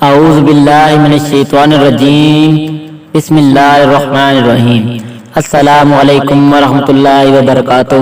اعوذ باللہ من الشیطان الرجیم بسم اللہ الرحمن الرحیم۔ السلام علیکم ورحمۃ اللہ وبرکاتہ۔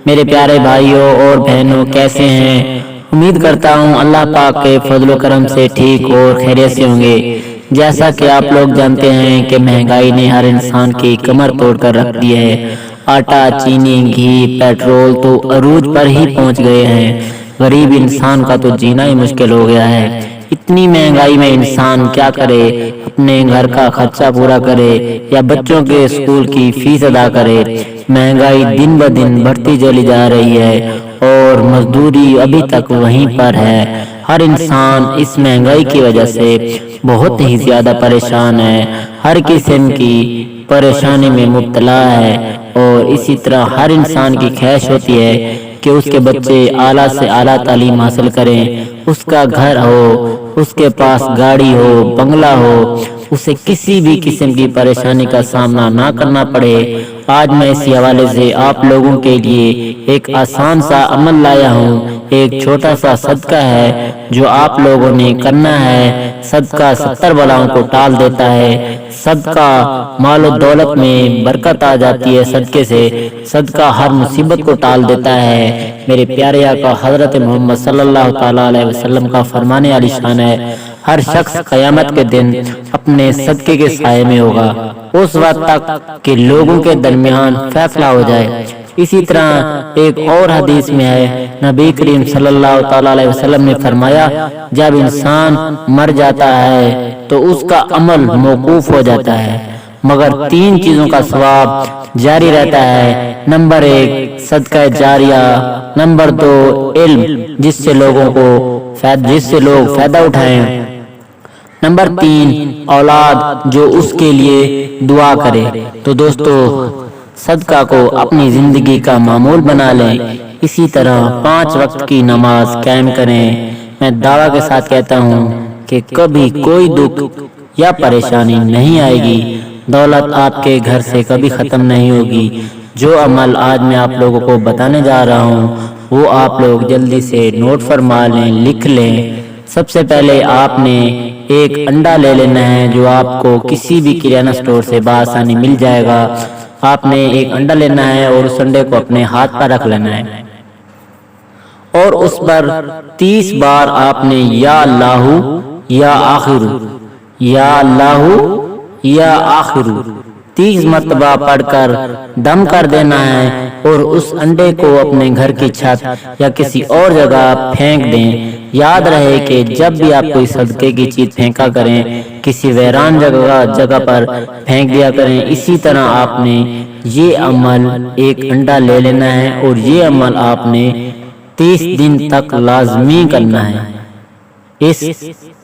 میرے پیارے بھائیوں اور بہنوں، کیسے ہیں؟ امید کرتا ہوں اللہ پاک کے فضل و کرم سے ٹھیک اور خیریت سے ہوں گے۔ جیسا کہ آپ لوگ جانتے ہیں کہ مہنگائی نے ہر انسان کی کمر توڑ کر رکھ دی ہے۔ آٹا، چینی، گھی، پیٹرول تو عروج پر ہی پہنچ گئے ہیں۔ غریب انسان کا تو جینا ہی مشکل ہو گیا ہے۔ اتنی مہنگائی میں انسان کیا کرے؟ اپنے گھر کا خرچہ پورا کرے یا بچوں کے اسکول کی فیس ادا کرے؟ مہنگائی دن بہ دن بڑھتی چلی جا رہی ہے اور مزدوری ابھی تک وہیں پر ہے۔ ہر انسان اس مہنگائی کی وجہ سے بہت ہی زیادہ پریشان ہے، ہر قسم کی پریشانی میں مبتلا ہے، اور اسی طرح ہر انسان کی خواہش ہوتی ہے کہ اس کے بچے اعلیٰ سے اعلیٰ تعلیم حاصل کریں، اس کا گھر ہو، اس کے پاس گاڑی ہو، بنگلہ ہو، اسے کسی بھی قسم کی پریشانی کا سامنا نہ کرنا پڑے۔ آج میں اسی حوالے سے آپ لوگوں کے لیے ایک آسان سا عمل لایا ہوں۔ ایک چھوٹا سا صدقہ ہے جو آپ لوگوں نے کرنا ہے۔ صدقہ 70 بلاؤں کو ٹال دیتا ہے۔ صدقہ مال و دولت میں برکت آ جاتی ہے صدقے سے۔ صدقہ ہر مصیبت کو ٹال دیتا ہے۔ میرے پیارے آقا حضرت محمد صلی اللہ تعالیٰ علیہ وسلم کا فرمان عالی شان ہے، ہر شخص قیامت کے دن اپنے صدقے کے سائے میں ہوگا، اس وقت تک کہ لوگوں کے درمیان فیصلہ ہو جائے۔ اسی طرح ایک اور حدیث میں ہے، نبی کریم صلی اللہ تعالیٰ علیہ وسلم نے فرمایا، جب انسان مر جاتا ہے تو اس کا عمل موقوف ہو جاتا ہے، مگر 3 چیزوں کا ثواب جاری رہتا ہے۔ نمبر 1 صدقہ جاریہ، نمبر 2 علم جس سے لوگ فائدہ اٹھائیں، نمبر 3 اولاد جو اس کے لیے دعا کرے۔ تو دوستو، صدقہ کو اپنی زندگی کا معمول بنا لیں۔ اسی طرح 5 وقت کی نماز قائم کریں۔ میں دعویٰ کے ساتھ کہتا ہوں کہ کبھی کوئی دکھ یا پریشانی نہیں آئے گی، دولت آپ کے گھر سے کبھی ختم نہیں ہوگی۔ جو عمل آج میں آپ لوگوں کو بتانے جا رہا ہوں وہ آپ لوگ جلدی سے نوٹ فرما لیں، لکھ لیں۔ سب سے پہلے آپ نے ایک انڈا لے لینا ہے جو آپ کو کسی بھی کرانہ اسٹور سے بآسانی مل جائے گا۔ آپ نے ایک انڈا لینا ہے اور اس انڈے کو اپنے ہاتھ پر رکھ لینا ہے، اور اس پر 30 بار آپ نے یا اللہ یا آخر، یا اللہ یا آخر 30 مرتبہ پڑھ کر دم کر دینا ہے، اور اس انڈے کو اپنے گھر کی چھت یا کسی اور جگہ پھینک دیں۔ یاد رہے کہ جب بھی آپ کوئی صدقے کی چیز پھینکا کریں، کسی ویران جگہ پر پھینک دیا کریں۔ اسی طرح آپ نے یہ عمل، ایک انڈا لے لینا ہے اور یہ عمل آپ نے 30 دن تک لازمی کرنا ہے۔ اس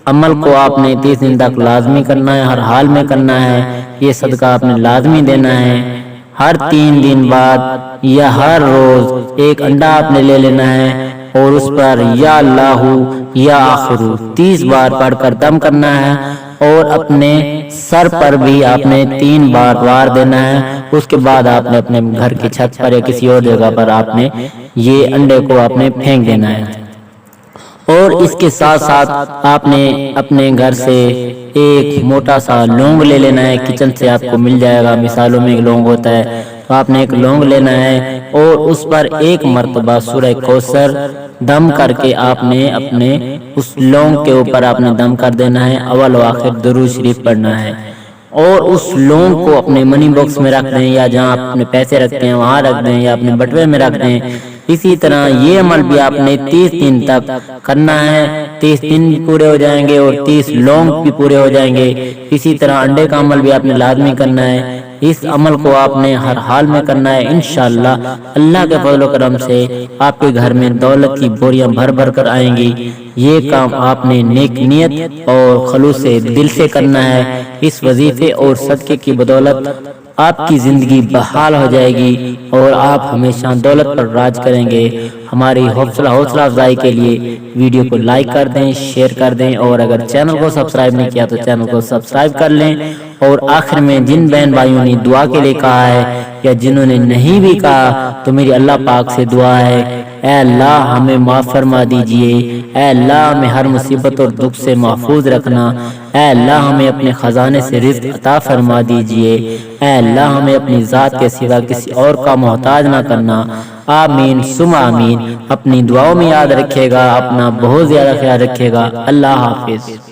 عمل کو آپ نے 30 دن تک لازمی کرنا ہے، ہر حال میں کرنا ہے۔ یہ صدقہ آپ نے لازمی دینا ہے۔ ہر 3 دن بعد یا ہر روز ایک انڈا آپ نے لے لینا ہے اور اس پر یا اللہ یا آخر 30 بار پڑھ کر دم کرنا ہے، اور اپنے سر پر بھی آپ نے 3 بار وار دینا ہے۔ اس کے بعد آپ نے اپنے گھر کی چھت پر یا کسی اور جگہ پر آپ نے یہ انڈے کو آپ نے پھینک دینا ہے۔ اور اس کے ساتھ ساتھ آپ نے اپنے گھر سے ایک موٹا سا لونگ لے لینا ہے، کچن سے آپ کو مل جائے گا، مثالوں میں ایک لونگ ہوتا ہے، تو آپ نے ایک لونگ لینا ہے اور اس پر 1 مرتبہ سورہ کوثر دم کر کے آپ نے اپنے اس لونگ کے اوپر آپ نے دم کر دینا ہے۔ اول و آخر درود شریف پڑھنا ہے، اور اس لونگ کو اپنے منی باکس میں رکھ دیں، یا جہاں آپ اپنے پیسے رکھتے ہیں وہاں رکھ دیں، یا اپنے بٹوے میں رکھ دیں۔ اسی طرح یہ عمل بھی آپ نے 30 دن تک کرنا ہے۔ 30 دن بھی پورے ہو جائیں گے اور 30 لونگ بھی پورے ہو جائیں گے۔ اسی طرح انڈے کا عمل بھی آپ نے لازمی کرنا ہے۔ اس عمل کو آپ نے ہر حال میں کرنا ہے۔ انشاءاللہ اللہ کے فضل و کرم سے آپ کے گھر میں دولت کی بوریاں بھر بھر کر آئیں گی۔ یہ کام آپ نے نیک نیت اور خلوص دل سے کرنا ہے۔ اس وظیفے اور صدقے کی بدولت آپ کی زندگی بحال ہو جائے گی اور آپ ہمیشہ دولت پر راج کریں گے۔ ہماری حوصلہ افزائی کے لیے ویڈیو کو لائک کر دیں، شیئر کر دیں، اور اگر چینل کو سبسکرائب نہیں کیا تو چینل کو سبسکرائب کر لیں۔ اور آخر میں جن بہن بھائیوں نے دعا کے لیے کہا ہے یا جنہوں نے نہیں بھی کہا، تو میری اللہ پاک سے دعا ہے اے اللہ ہمیں معاف فرما دیجئے، اے اللہ ہمیں ہر مصیبت اور دکھ سے محفوظ رکھنا، اے اللہ ہمیں اپنے خزانے سے رزق عطا فرما دیجئے، اے اللہ ہمیں اپنی ذات کے سوا کسی اور کا محتاج نہ کرنا، آمین ثم آمین۔ اپنی دعاؤں میں یاد رکھے گا، اپنا بہت زیادہ خیال رکھے گا۔ اللہ حافظ۔